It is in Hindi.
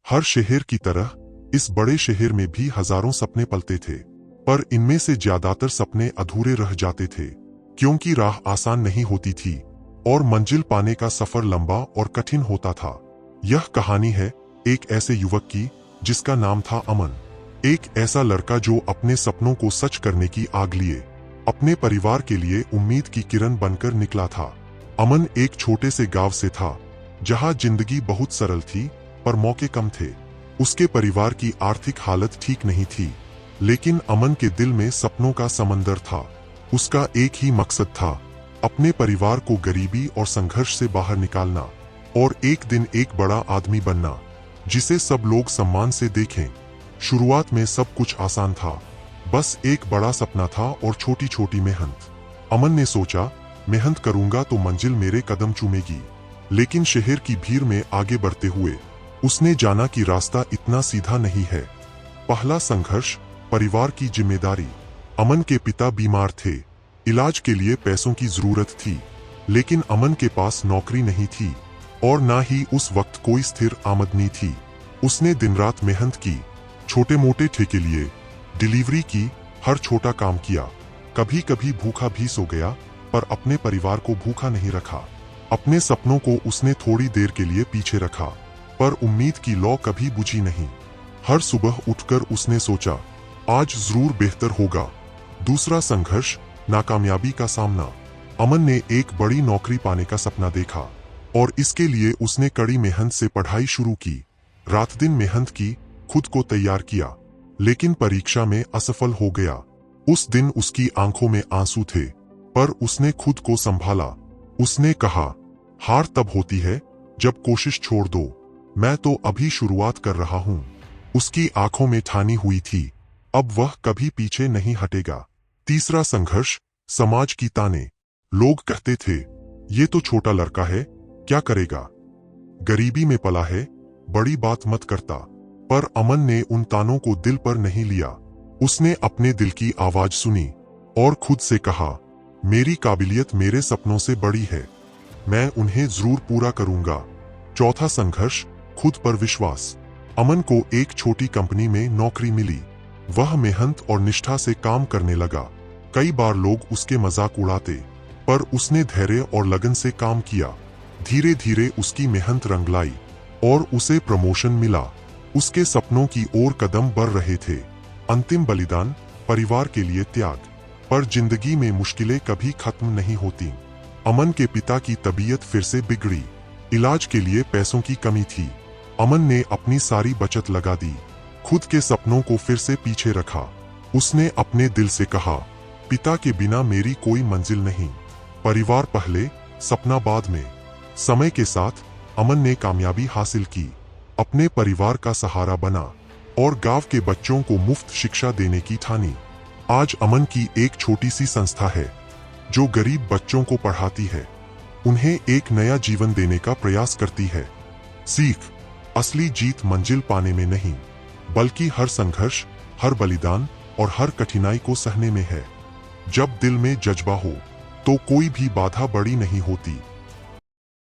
हर शहर की तरह इस बड़े शहर में भी हजारों सपने पलते थे, पर इनमें से ज्यादातर सपने अधूरे रह जाते थे, क्योंकि राह आसान नहीं होती थी और मंजिल पाने का सफर लंबा और कठिन होता था। यह कहानी है एक ऐसे युवक की जिसका नाम था अमन। एक ऐसा लड़का जो अपने सपनों को सच करने की आग लिए अपने परिवार के लिए उम्मीद की किरण बनकर निकला था। अमन एक छोटे से गांव से था, जहां जिंदगी बहुत सरल थी पर मौके कम थे। उसके परिवार की आर्थिक हालत ठीक नहीं थी, लेकिन अमन के दिल में सपनों का समंदर था। उसका एक ही मकसद था, अपने परिवार को गरीबी और संघर्ष से बाहर निकालना और एक दिन एक बड़ा आदमी बनना जिसे सब लोग सम्मान से देखें। शुरुआत में सब कुछ आसान था, बस एक बड़ा सपना था और छोटी छोटी मेहनत। अमन ने सोचा, मेहनत करूंगा तो मंजिल मेरे कदम चूमेगी। लेकिन शहर की भीड़ में आगे बढ़ते हुए उसने जाना कि रास्ता इतना सीधा नहीं है। पहला संघर्ष, परिवार की जिम्मेदारी। अमन के पिता बीमार थे, इलाज के लिए पैसों की जरूरत थी, लेकिन अमन के पास नौकरी नहीं थी और ना ही उस वक्त कोई स्थिर आमदनी थी। उसने दिन रात मेहनत की, छोटे मोटे ठेके लिए, डिलीवरी की, हर छोटा काम किया। कभी कभी भूखा भी सो गया, पर अपने परिवार को भूखा नहीं रखा। अपने सपनों को उसने थोड़ी देर के लिए पीछे रखा, पर उम्मीद की लौ कभी बुझी नहीं। हर सुबह उठकर उसने सोचा, आज जरूर बेहतर होगा। दूसरा संघर्ष, नाकामयाबी का सामना। अमन ने एक बड़ी नौकरी पाने का सपना देखा और इसके लिए उसने कड़ी मेहनत से पढ़ाई शुरू की। रात दिन मेहनत की, खुद को तैयार किया, लेकिन परीक्षा में असफल हो गया। उस दिन उसकी आंखों में आंसू थे, पर उसने खुद को संभाला। उसने कहा, हार तब होती है जब कोशिश छोड़ दो, मैं तो अभी शुरुआत कर रहा हूँ। उसकी आंखों में ठानी हुई थी, अब वह कभी पीछे नहीं हटेगा। तीसरा संघर्ष, समाज की ताने। लोग कहते थे, ये तो छोटा लड़का है, क्या करेगा, गरीबी में पला है, बड़ी बात मत करता। पर अमन ने उन तानों को दिल पर नहीं लिया। उसने अपने दिल की आवाज सुनी और खुद से कहा, मेरी काबिलियत मेरे सपनों से बड़ी है, मैं उन्हें जरूर पूरा करूंगा। चौथा संघर्ष, खुद पर विश्वास। अमन को एक छोटी कंपनी में नौकरी मिली। वह मेहनत और निष्ठा से काम करने लगा। कई बार लोग उसके मजाक उड़ाते, पर उसने धैर्य और लगन से काम किया। धीरे धीरे उसकी मेहनत रंग लाई और उसे प्रमोशन मिला। उसके सपनों की ओर कदम बढ़ रहे थे। अंतिम बलिदान, परिवार के लिए त्याग। पर जिंदगी में मुश्किलें कभी खत्म नहीं होती। अमन के पिता की तबीयत फिर से बिगड़ी। इलाज के लिए पैसों की कमी थी। अमन ने अपनी सारी बचत लगा दी, खुद के सपनों को फिर से पीछे रखा। उसने अपने दिल से कहा, पिता के बिना मेरी कोई मंजिल नहीं, परिवार पहले, सपना बाद में। समय के साथ अमन ने कामयाबी हासिल की, अपने परिवार का सहारा बना और गांव के बच्चों को मुफ्त शिक्षा देने की ठानी। आज अमन की एक छोटी सी संस्था है जो गरीब बच्चों को पढ़ाती है, उन्हें एक नया जीवन देने का प्रयास करती है। सीख, असली जीत मंजिल पाने में नहीं, बल्कि हर संघर्ष, हर बलिदान और हर कठिनाई को सहने में है। जब दिल में जज्बा हो तो कोई भी बाधा बड़ी नहीं होती।